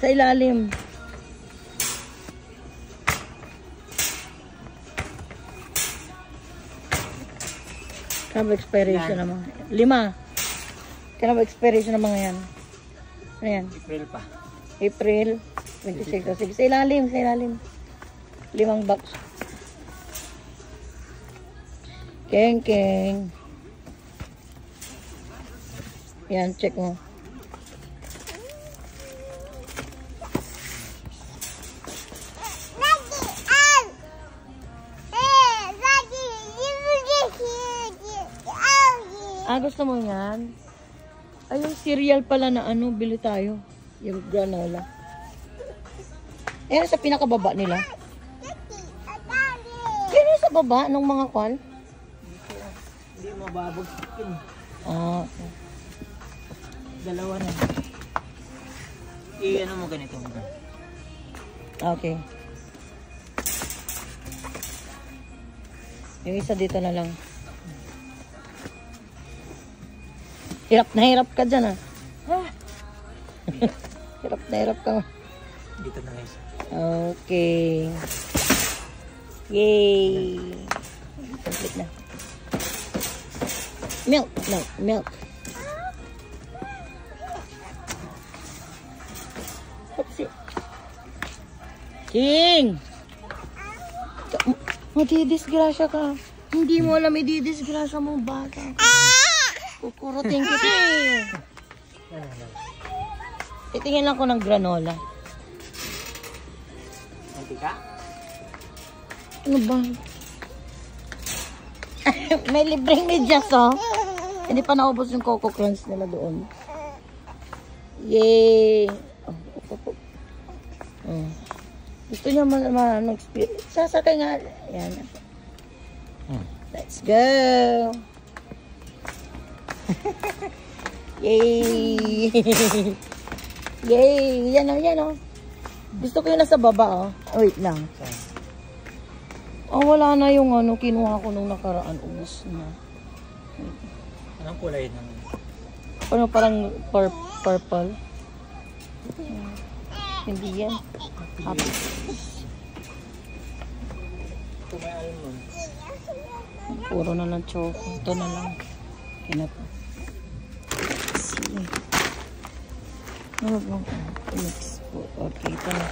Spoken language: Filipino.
Sa ilalim. Kaya ba expiration ng mga? 5. Kaya ba expiration ng mga yan? Ano yan? April pa. April 26. Sige, sa ilalim, sa ilalim. 5 box. Keng, keng. Yan, check mo. Gusto mo yan? Ay, yung cereal pala na ano, bili tayo. Yung granola. Ayan sa pinakababa nila. Yan sa baba ng mga kwan. Hindi mababog. Ah. Dalawa na. Ano mo ganito? Okay. Yung isa dito na lang. Hirap ka dyan, ah. Hirap ka. Dito na guys. Okay. Yay! Complete na. Milk. What's it? King! Madidisgrasya ka. Hindi mo alam, ididisgrasya mo bata. Kukurutin kita eh. Titingin lang ko ng granola. Mantika? Ano ba? May libreng medyas, oh. Hindi pa naubos yung Coco Crunch nila doon. Yay! Oh. Gusto niya experience. Sasakay nga. Ayan. Let's go! Yay! Yay! Yan o. Gusto ko yung nasa baba, oh. Wait lang. Oh, wala na yung ano, kinuha ko nung nakaraan. Ubus na. Anong kulay ng? Ano, parang purple. Hindi yan. Happy. Ito may almond. Puro na lang choco. Ito na lang. Kinapa. Ano ba? Mix po. Okay, ito na.